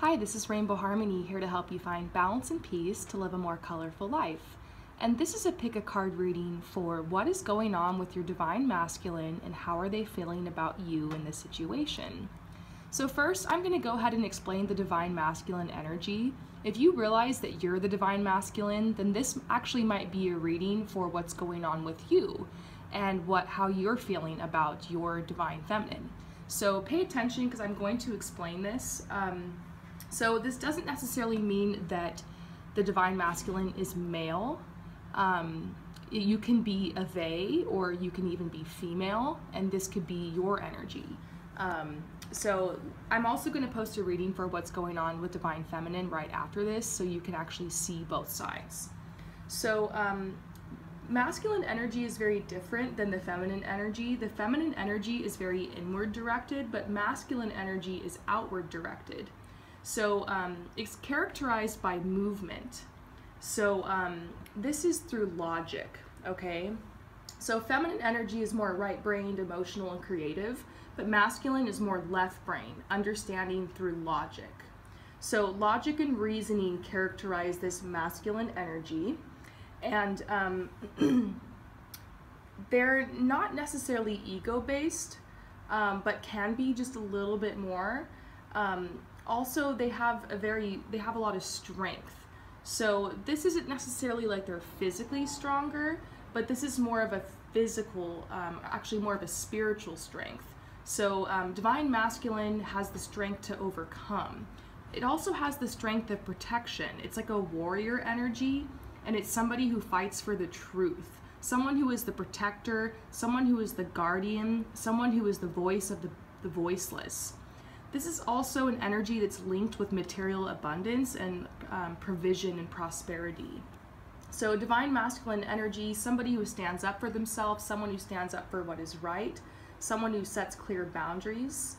Hi, this is Rainbow Harmony here to help you find balance and peace to live a more colorful life. And this is a pick a card reading for what is going on with your divine masculine and how are they feeling about you in this situation. So first, I'm going to go ahead and explain the divine masculine energy. If you realize that you're the divine masculine, then this actually might be a reading for what's going on with you and how you're feeling about your divine feminine. So pay attention because I'm going to explain this. So this doesn't necessarily mean that the divine masculine is male. You can be a they, or you can even be female, and this could be your energy. So I'm also going to post a reading for what's going on with divine feminine right after this, so you can actually see both sides. So masculine energy is very different than the feminine energy. The feminine energy is very inward directed, but masculine energy is outward directed. So it's characterized by movement. So this is through logic, okay? So feminine energy is more right-brained, emotional, and creative, but masculine is more left-brained, understanding through logic. So logic and reasoning characterize this masculine energy, and they're not necessarily ego-based, but can be just a little bit more. Also, they have a lot of strength. So this isn't necessarily like they're physically stronger, but this is more of a physical, actually more of a spiritual strength. So divine masculine has the strength to overcome. It also has the strength of protection. It's like a warrior energy, and it's somebody who fights for the truth. Someone who is the protector, someone who is the guardian, someone who is the voice of the voiceless. This is also an energy that's linked with material abundance and provision and prosperity. So divine masculine energy, somebody who stands up for themselves, someone who stands up for what is right, someone who sets clear boundaries,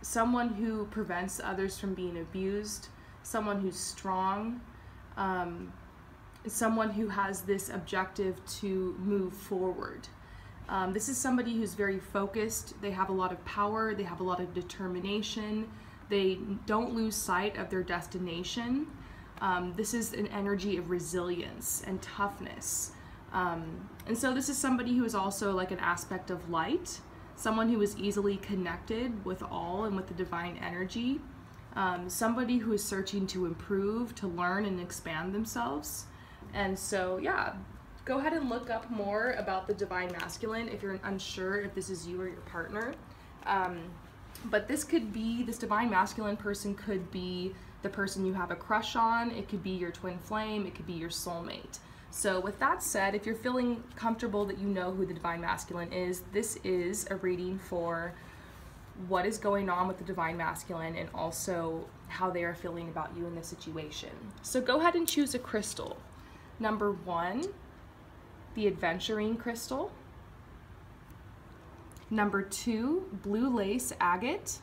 someone who prevents others from being abused, someone who's strong, someone who has this objective to move forward. This is somebody who's very focused. They have a lot of power, they have a lot of determination, they don't lose sight of their destination. This is an energy of resilience and toughness. And so this is somebody who is also like an aspect of light, someone who is easily connected with all and with the divine energy, somebody who is searching to improve, to learn and expand themselves. And so, yeah. Go ahead and look up more about the divine masculine if you're unsure if this is you or your partner. But this divine masculine person could be the person you have a crush on, it could be your twin flame, it could be your soulmate. So with that said, if you're feeling comfortable that you know who the divine masculine is, this is a reading for what is going on with the divine masculine and also how they are feeling about you in this situation. So go ahead and choose a crystal. Number 1, the Adventuring Crystal. Number 2, Blue Lace Agate.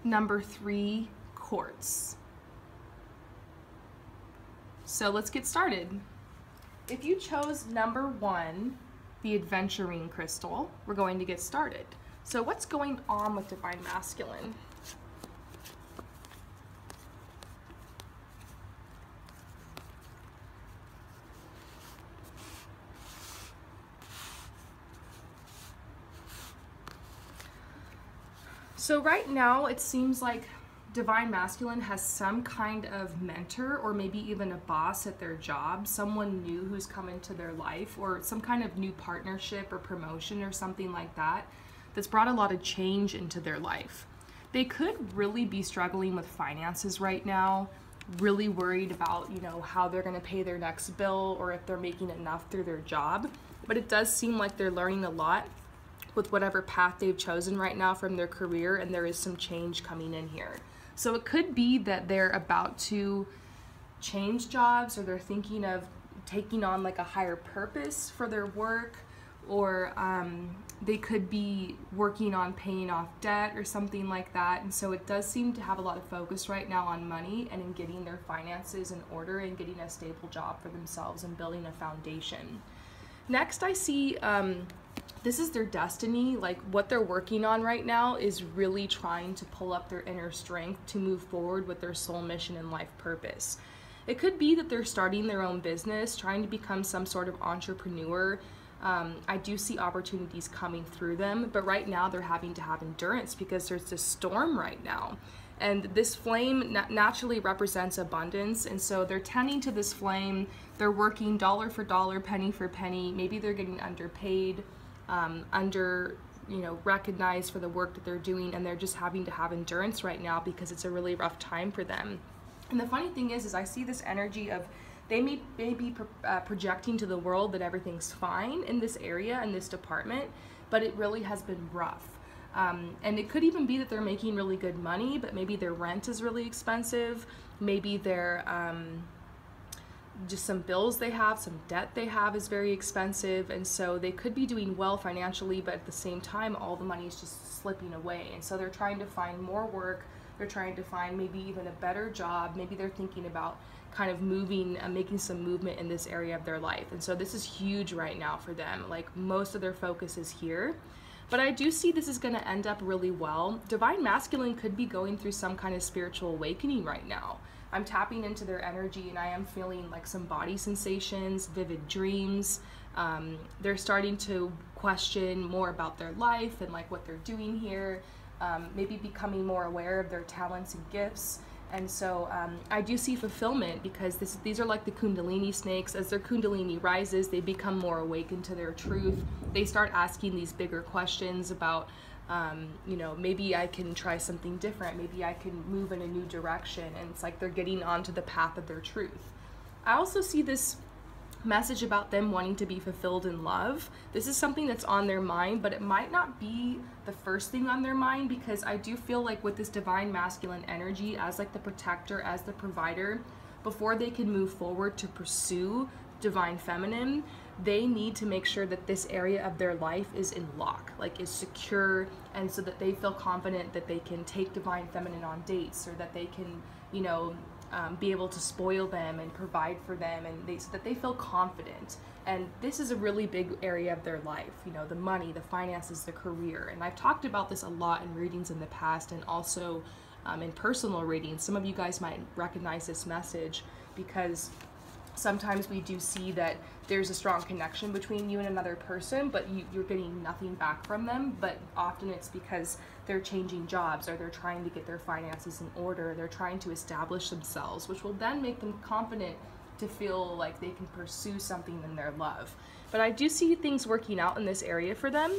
Number 3, Quartz. So let's get started. If you chose number 1, the Adventuring Crystal, we're going to get started. So what's going on with divine masculine? So right now it seems like divine masculine has some kind of mentor or maybe even a boss at their job, someone new who's come into their life, or some kind of new partnership or promotion or something like that that's brought a lot of change into their life. They could really be struggling with finances right now, really worried about, how they're going to pay their next bill or if they're making enough through their job. But it does seem like they're learning a lot with whatever path they've chosen right now from their career, and there is some change coming in here. So it could be that they're about to change jobs, or they're thinking of taking on like a higher purpose for their work, or they could be working on paying off debt or something like that. And so it does seem to have a lot of focus right now on money and in getting their finances in order and getting a stable job for themselves and building a foundation. Next, I see this is their destiny. Like what they're working on right now is really trying to pull up their inner strength to move forward with their soul mission and life purpose. It could be that they're starting their own business, trying to become some sort of entrepreneur. I do see opportunities coming through them, but right now they're having to have endurance because there's this storm right now. And this flame naturally represents abundance, and so they're tending to this flame. They're working dollar for dollar, penny for penny. Maybe they're getting underpaid, recognized for the work that they're doing, and they're just having to have endurance right now because it's a really rough time for them. And the funny thing is I see this energy of they may be projecting to the world that everything's fine in this area, in this department, but it really has been rough. And it could even be that they're making really good money, but maybe their rent is really expensive. Maybe their just some bills they have, some debt they have is very expensive, and so they could be doing well financially, but at the same time all the money is just slipping away. And so they're trying to find more work. They're trying to find maybe even a better job. Maybe they're thinking about kind of moving, making some movement in this area of their life. And so this is huge right now for them. Like most of their focus is here. But I do see this is going to end up really well. Divine Masculine could be going through some kind of spiritual awakening right now. I'm tapping into their energy and I am feeling like some body sensations, vivid dreams. They're starting to question more about their life and like what they're doing here. Maybe becoming more aware of their talents and gifts. And so I do see fulfillment because these are like the Kundalini snakes. As their Kundalini rises, they become more awakened to their truth. They start asking these bigger questions about, maybe I can try something different. Maybe I can move in a new direction. And it's like they're getting onto the path of their truth. I also see this message about them wanting to be fulfilled in love. This is something that's on their mind, but it might not be the first thing on their mind, because I do feel like with this Divine Masculine energy as like the protector, as the provider, before they can move forward to pursue Divine Feminine, they need to make sure that this area of their life is in lock, like is secure, and so that they feel confident that they can take Divine Feminine on dates, or that they can, be able to spoil them and provide for them, and so that they feel confident. And this is a really big area of their life, the money, the finances, the career. And I've talked about this a lot in readings in the past, and also in personal readings. Some of you guys might recognize this message because sometimes we do see that there's a strong connection between you and another person, but you're getting nothing back from them. But often it's because they're changing jobs, or they're trying to get their finances in order. They're trying to establish themselves, which will then make them confident to feel like they can pursue something in their love. But I do see things working out in this area for them.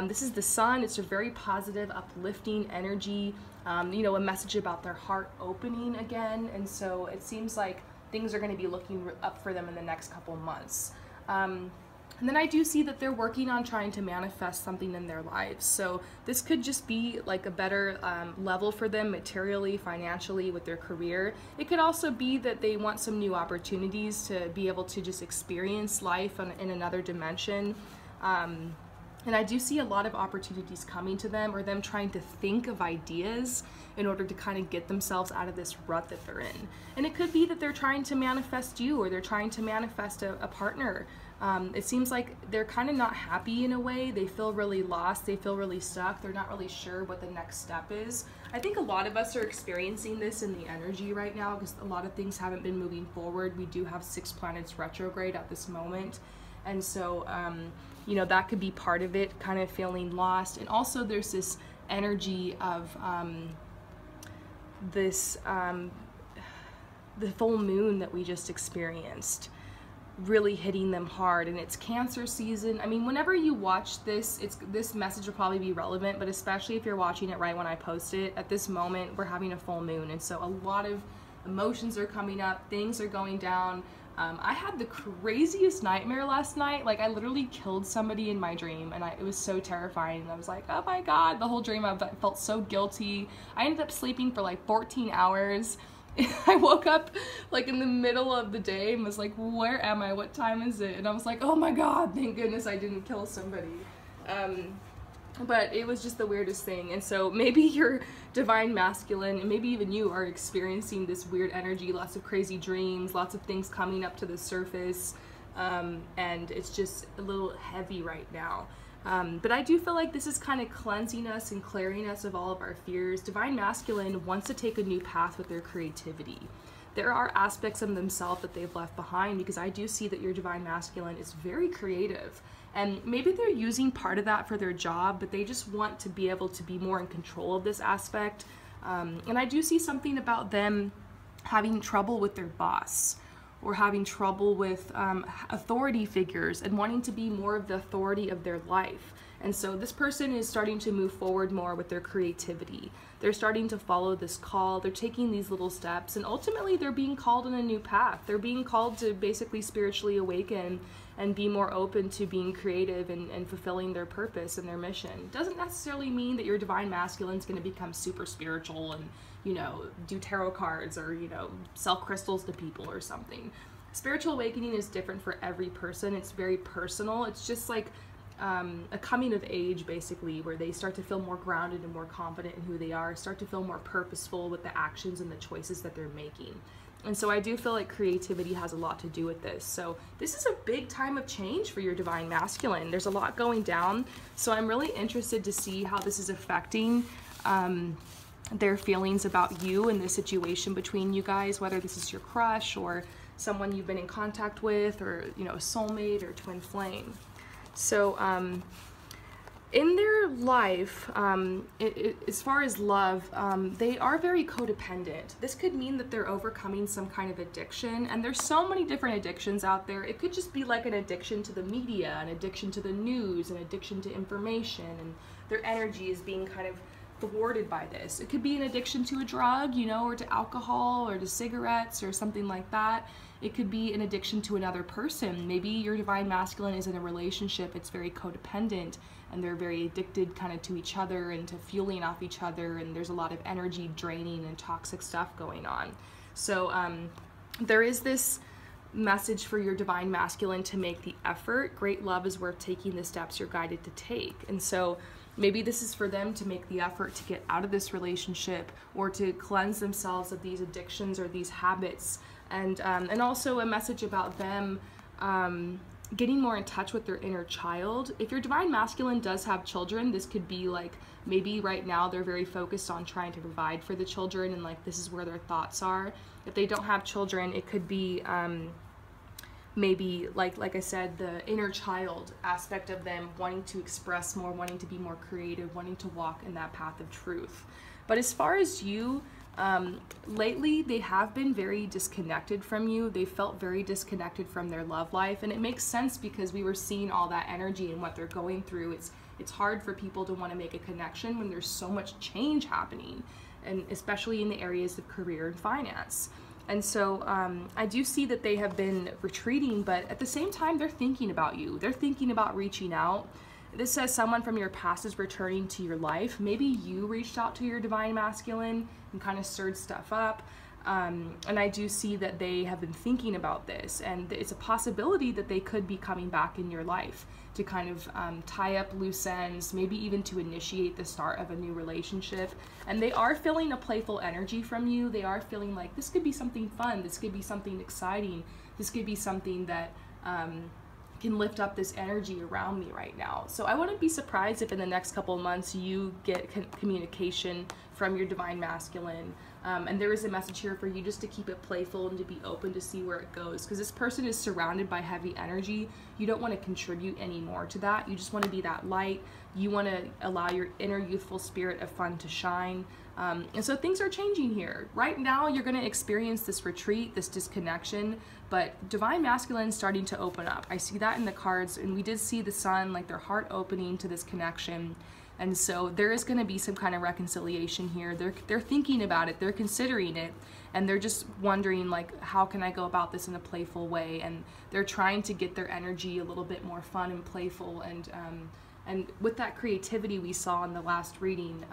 This is the Sun. It's a very positive, uplifting energy, a message about their heart opening again. And so it seems like things are going to be looking up for them in the next couple months. And then I do see that they're working on trying to manifest something in their lives. So this could just be like a better level for them materially, financially, with their career. It could also be that they want some new opportunities to be able to just experience life in another dimension. And I do see a lot of opportunities coming to them, or them trying to think of ideas in order to kind of get themselves out of this rut that they're in. And it could be that they're trying to manifest you, or they're trying to manifest a partner. It seems like they're kind of not happy in a way. They feel really lost. They feel really stuck. They're not really sure what the next step is. I think a lot of us are experiencing this in the energy right now, because a lot of things haven't been moving forward. We do have 6 planets retrograde at this moment. And so, that could be part of it, kind of feeling lost. And also there's this energy of the full moon that we just experienced really hitting them hard, and it's Cancer season. I mean, whenever you watch this, this message will probably be relevant, but especially if you're watching it right when I post it. At this moment, we're having a full moon, and so a lot of emotions are coming up, things are going down. I had the craziest nightmare last night. Like, I literally killed somebody in my dream, and it was so terrifying. And I was like, oh my God, the whole dream I felt so guilty. I ended up sleeping for like 14 hours. I woke up like in the middle of the day and was like, where am I? What time is it? And I was like, oh my God, thank goodness I didn't kill somebody. But it was just the weirdest thing. And so maybe your Divine Masculine, and maybe even you, are experiencing this weird energy, lots of crazy dreams, lots of things coming up to the surface, and it's just a little heavy right now. But I do feel like this is kind of cleansing us and clearing us of all of our fears. Divine Masculine wants to take a new path with their creativity. There are aspects of themselves that they've left behind, because I do see that your Divine Masculine is very creative. And maybe they're using part of that for their job, but they just want to be able to be more in control of this aspect. And I do see something about them having trouble with their boss, or having trouble with authority figures and wanting to be more of the authority of their life. And so this person is starting to move forward more with their creativity. They're starting to follow this call. They're taking these little steps, and ultimately they're being called on a new path. They're being called to basically spiritually awaken and be more open to being creative and fulfilling their purpose and their mission. Doesn't necessarily mean that your Divine Masculine is going to become super spiritual and, you know, do tarot cards or, you know, sell crystals to people or something. Spiritual awakening is different for every person. It's very personal. It's just like a coming of age, basically, where they start to feel more grounded and more confident in who they are, start to feel more purposeful with the actions and the choices that they're making. And so I do feel like creativity has a lot to do with this. So this is a big time of change for your Divine Masculine. There's a lot going down. So I'm really interested to see how this is affecting their feelings about you and the situation between you guys, whether this is your crush or someone you've been in contact with, or, you know, a soulmate or twin flame. So in their life, as far as love, they are very codependent. This could mean that they're overcoming some kind of addiction, and there's so many different addictions out there. It could just be like an addiction to the media, an addiction to the news, an addiction to information, and their energy is being kind of thwarted by this. It could be an addiction to a drug, you know, or to alcohol or to cigarettes or something like that. It could be an addiction to another person. Maybe your Divine Masculine is in a relationship, it's very codependent, and they're very addicted kind of to each other and to fueling off each other, and there's a lot of energy draining and toxic stuff going on. So there is this message for your Divine Masculine to make the effort. Great love is worth taking the steps you're guided to take. And so maybe this is for them to make the effort to get out of this relationship, or to cleanse themselves of these addictions or these habits. And also a message about them getting more in touch with their inner child. If your Divine Masculine does have children, this could be like, maybe right now they're very focused on trying to provide for the children, and like this is where their thoughts are. If they don't have children, it could be maybe like I said, the inner child aspect of them wanting to express more, wanting to be more creative, wanting to walk in that path of truth. But as far as you, lately they have been very disconnected from you. They felt very disconnected from their love life, and it makes sense because we were seeing all that energy and what they're going through. It's hard for people to want to make a connection when there's so much change happening, and especially in the areas of career and finance. And so I do see that they have been retreating, but at the same time they're thinking about you. They're thinking about reaching out. This says someone from your past is returning to your life. Maybe you reached out to your Divine Masculine and kind of stirred stuff up. And I do see that they have been thinking about this, and it's a possibility that they could be coming back in your life to kind of tie up loose ends, maybe even to initiate the start of a new relationship. And they are feeling a playful energy from you. They are feeling like this could be something fun, this could be something exciting, this could be something that can lift up this energy around me right now. So I wouldn't be surprised if in the next couple of months you get communication from your Divine Masculine. And there is a message here for you just to keep it playful and to be open to see where it goes, because this person is surrounded by heavy energy. You don't want to contribute any more to that. You just want to be that light. You want to allow your inner youthful spirit of fun to shine. And so things are changing here. Right now you're going to experience this retreat, this disconnection, but Divine Masculine is starting to open up. I see that in the cards, and we did see the sun, like their heart opening to this connection. And so there is going to be some kind of reconciliation here. They're thinking about it, they're considering it, and they're just wondering, like, how can I go about this in a playful way? And they're trying to get their energy a little bit more fun and playful. And with that creativity we saw in the last reading,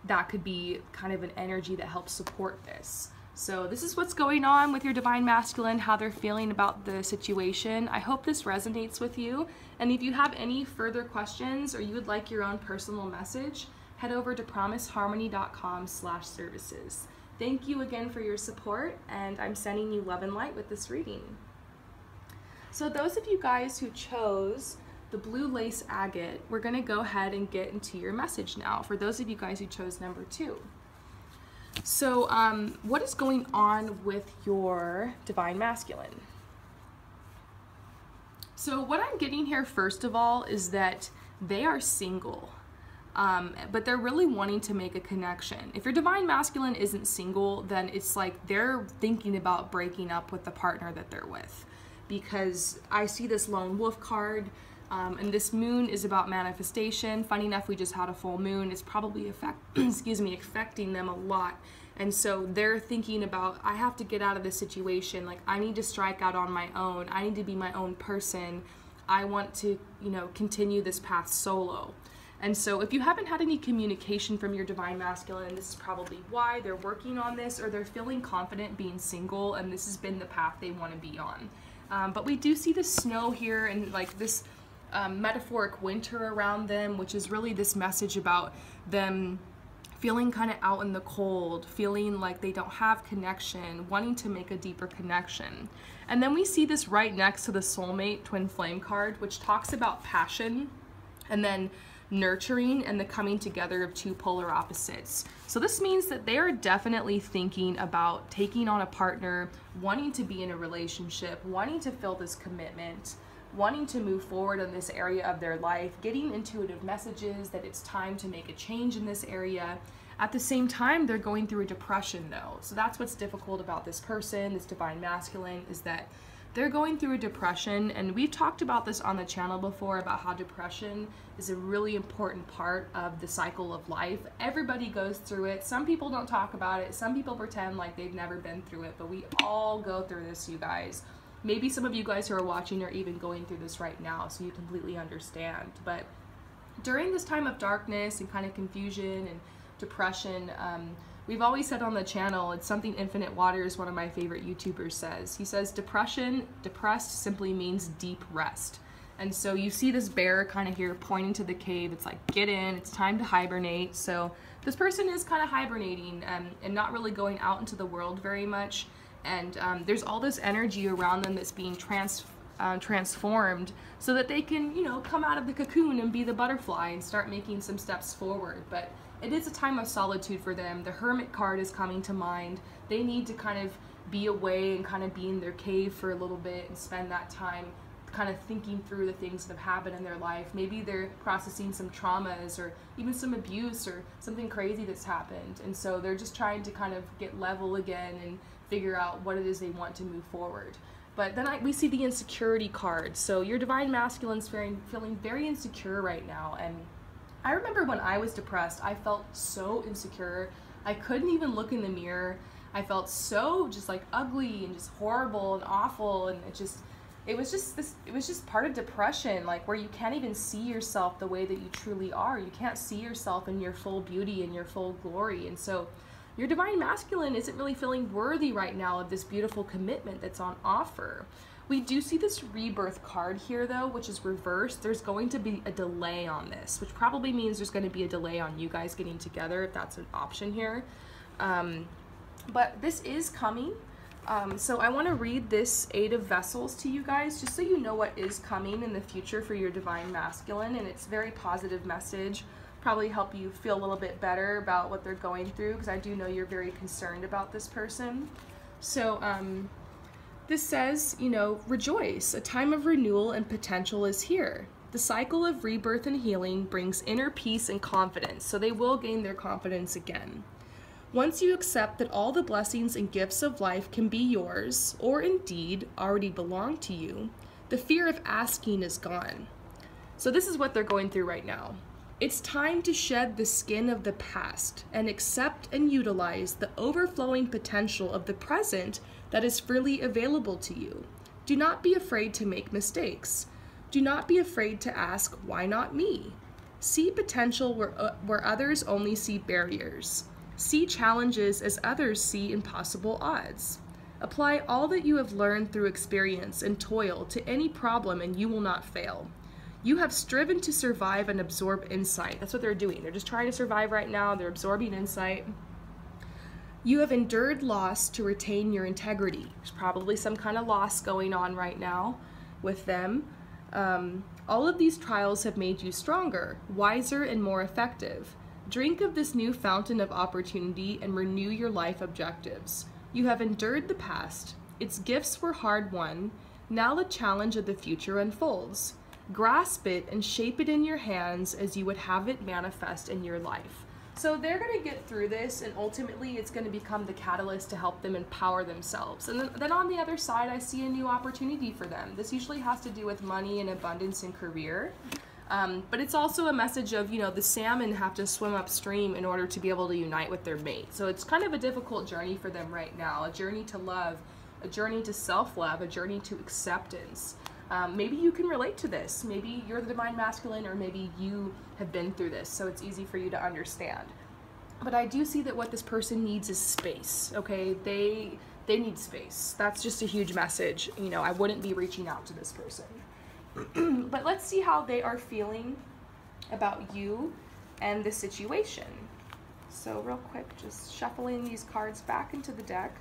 that could be kind of an energy that helps support this. So this is what's going on with your Divine Masculine, how they're feeling about the situation. I hope this resonates with you. And if you have any further questions or you would like your own personal message, head over to promiseharmony.com/services. Thank you again for your support, and I'm sending you love and light with this reading. So those of you guys who chose the blue lace agate, we're going to go ahead and get into your message now for those of you guys who chose number 2. So what is going on with your divine masculine? So what I'm getting here first of all is that they are single, but they're really wanting to make a connection. If your divine masculine isn't single, then it's like they're thinking about breaking up with the partner that they're with, because I see this lone wolf card. And this moon is about manifestation. Funny enough, we just had a full moon. It's probably affecting them a lot. And so they're thinking about, I have to get out of this situation. Like, I need to strike out on my own. I need to be my own person. I want to, continue this path solo. And so if you haven't had any communication from your divine masculine, this is probably why they're working on this, or they're feeling confident being single, and this has been the path they want to be on. But we do see the snow here, and like this metaphoric winter around them, which is really this message about them feeling kind of out in the cold, feeling like they don't have connection, wanting to make a deeper connection. And then we see this right next to the soulmate twin flame card, which talks about passion and then nurturing and the coming together of two polar opposites. So this means that they are definitely thinking about taking on a partner, wanting to be in a relationship, wanting to feel this commitment, wanting to move forward in this area of their life, getting intuitive messages that it's time to make a change in this area. At the same time, they're going through a depression though. So that's what's difficult about this person, this divine masculine, is that they're going through a depression. And we've talked about this on the channel before, about how depression is a really important part of the cycle of life. Everybody goes through it. Some people don't talk about it. Some people pretend like they've never been through it, but we all go through this, you guys. Maybe some of you guys who are watching are even going through this right now, so you completely understand. But during this time of darkness and kind of confusion and depression, we've always said on the channel, it's something Infinite Waters, one of my favorite YouTubers, says. He says, depressed simply means deep rest. And so you see this bear kind of here pointing to the cave. It's like, get in, it's time to hibernate. So this person is kind of hibernating and not really going out into the world very much. And there's all this energy around them that's being transformed so that they can, come out of the cocoon and be the butterfly and start making some steps forward. But it is a time of solitude for them. The Hermit card is coming to mind. They need to kind of be away and kind of be in their cave for a little bit and spend that time kind of thinking through the things that have happened in their life. Maybe they're processing some traumas or even some abuse or something crazy that's happened. And so they're just trying to kind of get level again and figure out what it is they want to move forward. But then we see the insecurity card. So your divine masculine's feeling very insecure right now. And I remember when I was depressed, I felt so insecure. I couldn't even look in the mirror. I felt so just like ugly and just horrible and awful, and it was just part of depression, like where you can't even see yourself the way that you truly are. You can't see yourself in your full beauty and your full glory. And so your divine masculine isn't really feeling worthy right now of this beautiful commitment that's on offer. We do see this rebirth card here though, which is reversed. There's going to be a delay on this, which probably means there's going to be a delay on you guys getting together, if that's an option here. But this is coming. So I want to read this 8 of Vessels to you guys, just so you know what is coming in the future for your divine masculine. And it's a very positive message. Probably help you feel a little bit better about what they're going through, because I do know you're very concerned about this person. So this says, rejoice, a time of renewal and potential is here. The cycle of rebirth and healing brings inner peace and confidence, so they will gain their confidence again. Once you accept that all the blessings and gifts of life can be yours, or indeed already belong to you, the fear of asking is gone. So this is what they're going through right now. It's time to shed the skin of the past and accept and utilize the overflowing potential of the present that is freely available to you. Do not be afraid to make mistakes. Do not be afraid to ask, why not me? See potential where others only see barriers. See challenges as others see impossible odds. Apply all that you have learned through experience and toil to any problem and you will not fail. You have striven to survive and absorb insight. That's what they're doing. They're just trying to survive right now. They're absorbing insight. You have endured loss to retain your integrity. There's probably some kind of loss going on right now with them. All of these trials have made you stronger, wiser, and more effective. Drink of this new fountain of opportunity and renew your life objectives. You have endured the past. Its gifts were hard won. Now the challenge of the future unfolds. Grasp it and shape it in your hands as you would have it manifest in your life. So they're going to get through this, and ultimately it's going to become the catalyst to help them empower themselves. And then on the other side, I see a new opportunity for them. This usually has to do with money and abundance and career. But it's also a message of, the salmon have to swim upstream in order to be able to unite with their mate. So it's kind of a difficult journey for them right now, a journey to love, a journey to self-love, a journey to acceptance. Maybe you can relate to this. Maybe you're the divine masculine, or maybe you have been through this, so it's easy for you to understand. But I do see that what this person needs is space, okay? They need space. That's just a huge message. I wouldn't be reaching out to this person. But let's see how they are feeling about you and the situation. So real quick, just shuffling these cards back into the deck.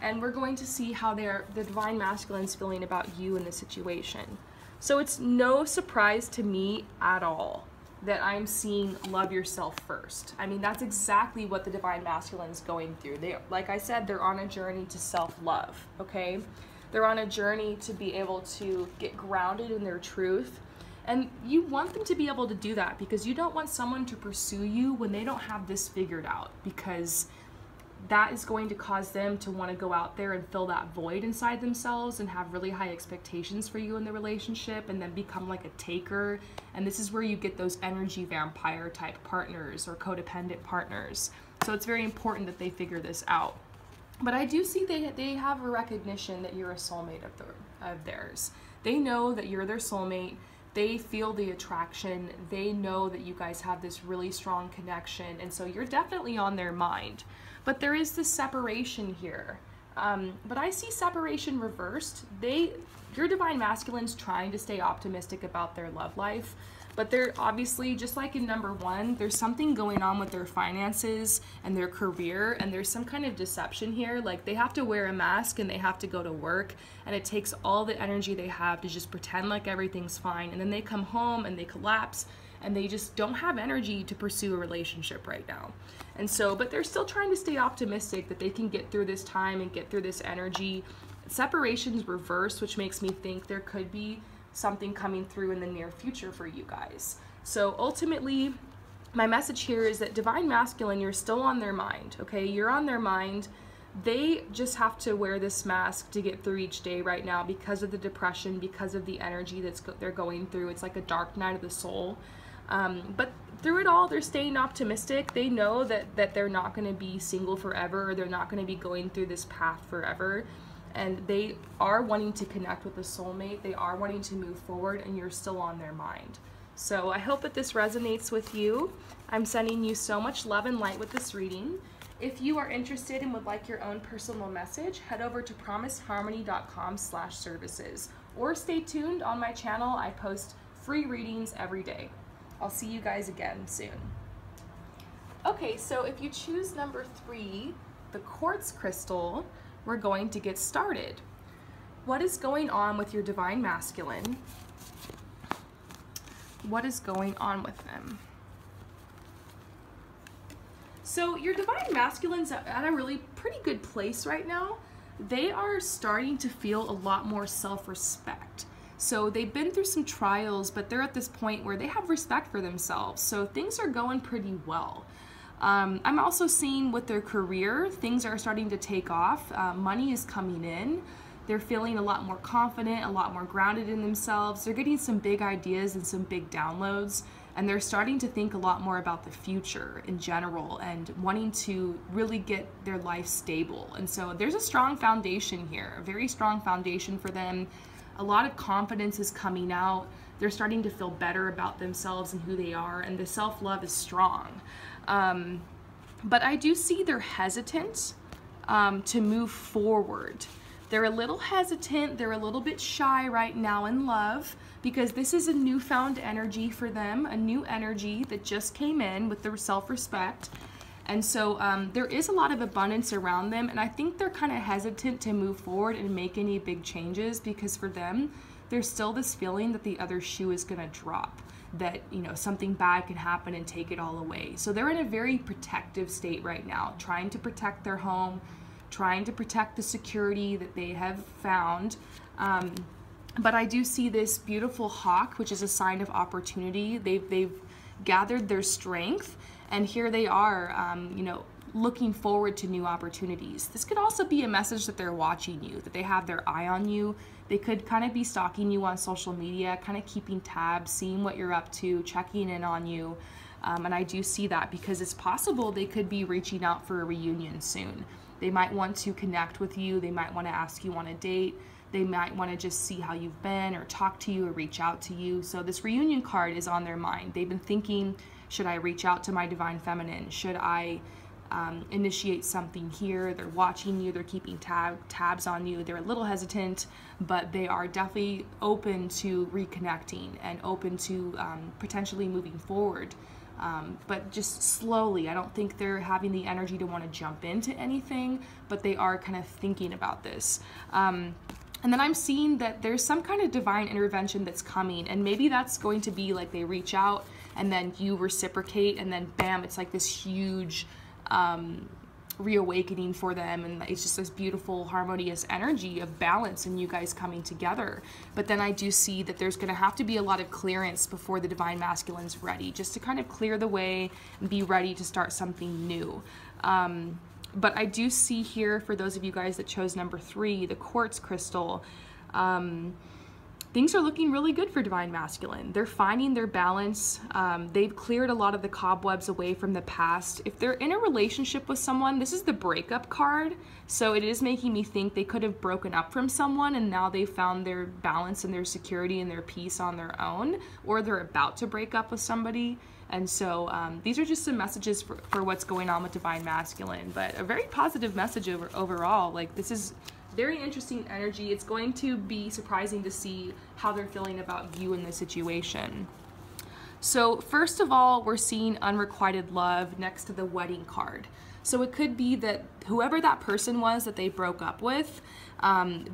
And we're going to see how the divine masculine's feeling about you and the situation. So it's no surprise to me at all that I'm seeing love yourself first. I mean, that's exactly what the divine masculine's going through. Like I said, they're on a journey to self-love, okay? They're on a journey to be able to get grounded in their truth. And you want them to be able to do that, because you don't want someone to pursue you when they don't have this figured out, because that is going to cause them to want to go out there and fill that void inside themselves and have really high expectations for you in the relationship, and then become like a taker. And this is where you get those energy vampire type partners or codependent partners. So it's very important that they figure this out. But I do see they have a recognition that you're a soulmate of theirs. They know that you're their soulmate. They feel the attraction. They know that you guys have this really strong connection. And so you're definitely on their mind. But there is this separation here. But I see separation reversed. Your divine masculine's trying to stay optimistic about their love life. But they're obviously, just like in number one, there's something going on with their finances and their career, and there's some kind of deception here. Like, they have to wear a mask and they have to go to work, and it takes all the energy they have to just pretend like everything's fine. And then they come home and they collapse, and they just don't have energy to pursue a relationship right now. And so, but they're still trying to stay optimistic that they can get through this time and get through this energy. Separation's reversed, which makes me think there could be something coming through in the near future for you guys. So ultimately, my message here is that divine masculine, you're still on their mind, okay? You're on their mind. They just have to wear this mask to get through each day right now because of the depression, because of the energy they're going through. It's like a dark night of the soul. But through it all, they're staying optimistic. They know that they're not going to be single forever, or they're not going to be going through this path forever. And they are wanting to connect with a soulmate. They are wanting to move forward, and you're still on their mind. So I hope that this resonates with you. I'm sending you so much love and light with this reading. If you are interested and would like your own personal message, head over to promiseharmony.com/services, or stay tuned on my channel. I post free readings every day. I'll see you guys again soon. Okay, so if you choose number 3, the quartz crystal, we're going to get started. What is going on with your divine masculine? What is going on with them? So your divine masculine's at a really pretty good place right now. They are starting to feel a lot more self-respect. So they've been through some trials, but they're at this point where they have respect for themselves. So things are going pretty well. I'm also seeing with their career, things are starting to take off. Money is coming in. They're feeling a lot more confident, a lot more grounded in themselves. They're getting some big ideas and some big downloads, and they're starting to think a lot more about the future in general and wanting to really get their life stable. And so there's a strong foundation here, a very strong foundation for them. A lot of confidence is coming out. They're starting to feel better about themselves and who they are, and the self-love is strong. But I do see they're hesitant to move forward. They're a little hesitant, they're a little bit shy right now in love, because this is a newfound energy for them, a new energy that just came in with their self-respect. And so there is a lot of abundance around them, and I think they're kind of hesitant to move forward and make any big changes, because for them, there's still this feeling that the other shoe is going to drop, that, you know, something bad can happen and take it all away. So they're in a very protective state right now, trying to protect their home, trying to protect the security that they have found. But I do see this beautiful hawk, which is a sign of opportunity. They've gathered their strength, and here they are, you know, looking forward to new opportunities. This could also be a message that they're watching you, that they have their eye on you. They could kind of be stalking you on social media, kind of keeping tabs, seeing what you're up to, checking in on you. And I do see that because it's possible they could be reaching out for a reunion soon. They might want to connect with you. They might want to ask you on a date. They might want to just see how you've been or talk to you or reach out to you. So this reunion card is on their mind. They've been thinking, should I reach out to my divine feminine? Should I initiate something here? They're watching you. They're keeping tabs on you. They're a little hesitant, but they are definitely open to reconnecting and open to potentially moving forward. But just slowly. I don't think they're having the energy to want to jump into anything, but they are kind of thinking about this. And then I'm seeing that there's some kind of divine intervention that's coming, and maybe that's going to be like they reach out and then you reciprocate, and then bam, it's like this huge reawakening for them, and it's just this beautiful harmonious energy of balance and you guys coming together. But then I do see that there's going to have to be a lot of clearance before the divine masculine's ready, just to kind of clear the way and be ready to start something new. But I do see here, for those of you guys that chose number 3, the quartz crystal, things are looking really good for divine masculine. They're finding their balance. They've cleared a lot of the cobwebs away from the past. If they're in a relationship with someone, this is the breakup card. So it is making me think they could have broken up from someone and now they've found their balance and their security and their peace on their own, or they're about to break up with somebody. And so these are just some messages for what's going on with divine masculine, but a very positive message overall. Like, this is very interesting energy. It's going to be surprising to see how they're feeling about you in this situation. So first of all, we're seeing unrequited love next to the wedding card. So it could be that whoever that person was that they broke up with,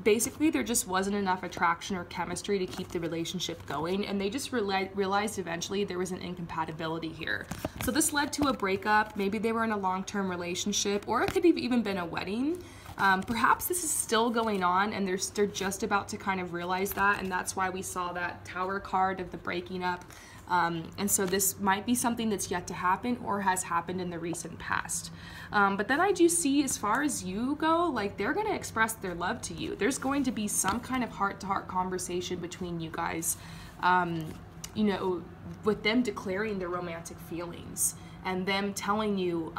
basically there just wasn't enough attraction or chemistry to keep the relationship going, and they just realized eventually there was an incompatibility here. So this led to a breakup. Maybe they were in a long-term relationship, or it could have even been a wedding. Perhaps this is still going on and they're just about to kind of realize that, and that's why we saw that Tower card of the breaking up. And so this might be something that's yet to happen or has happened in the recent past. But then I do see, as far as you go, like, they're going to express their love to you. There's going to be some kind of heart-to-heart conversation between you guys, you know, with them declaring their romantic feelings and them telling you,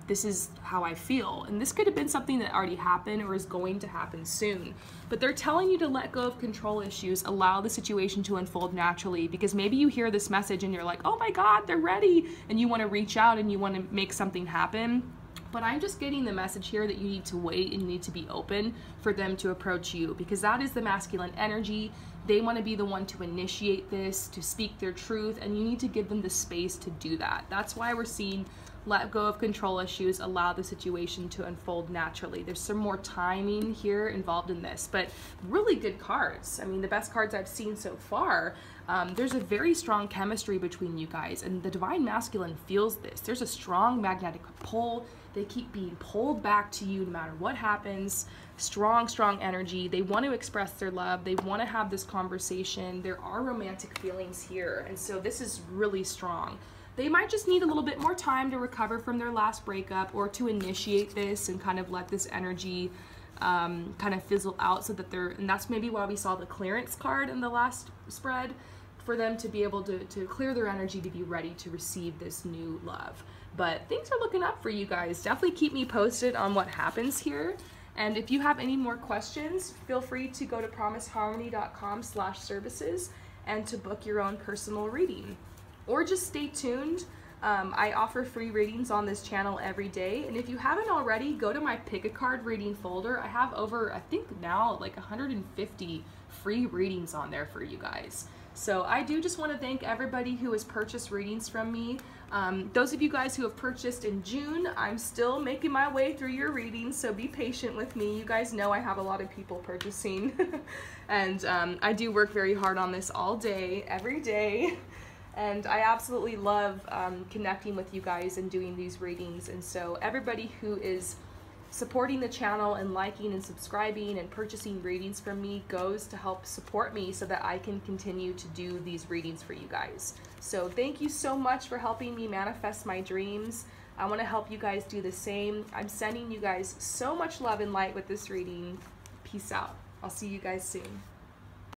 this is how I feel. And this could have been something that already happened or is going to happen soon. But they're telling you to let go of control issues, allow the situation to unfold naturally, because maybe you hear this message and you're like, oh my God, they're ready, and you want to reach out and you want to make something happen. But I'm just getting the message here that you need to wait and you need to be open for them to approach you, because that is the masculine energy. They want to be the one to initiate this, to speak their truth, and you need to give them the space to do that. That's why we're seeing let go of control issues, allow the situation to unfold naturally. There's some more timing here involved in this, but really good cards. I mean, the best cards I've seen so far. There's a very strong chemistry between you guys, and the divine masculine feels this. There's a strong magnetic pull. They keep being pulled back to you no matter what happens. Strong, strong energy. They want to express their love. They want to have this conversation. There are romantic feelings here, and so this is really strong. They might just need a little bit more time to recover from their last breakup, or to initiate this and kind of let this energy kind of fizzle out, so that and that's maybe why we saw the clearance card in the last spread, for them to be able to clear their energy to be ready to receive this new love. But things are looking up for you guys. Definitely keep me posted on what happens here. And if you have any more questions, feel free to go to promiseharmony.com/services and to book your own personal reading. Or just stay tuned. I offer free readings on this channel every day. And if you haven't already, go to my Pick a Card reading folder. I have over, I think now, like 150 free readings on there for you guys. So I do just want to thank everybody who has purchased readings from me. Those of you guys who have purchased in June, I'm still making my way through your readings, so be patient with me. You guys know I have a lot of people purchasing, and I do work very hard on this all day, every day. And I absolutely love connecting with you guys and doing these readings. And so everybody who is supporting the channel and liking and subscribing and purchasing readings from me goes to help support me so that I can continue to do these readings for you guys. So thank you so much for helping me manifest my dreams. I want to help you guys do the same. I'm sending you guys so much love and light with this reading. Peace out. I'll see you guys soon.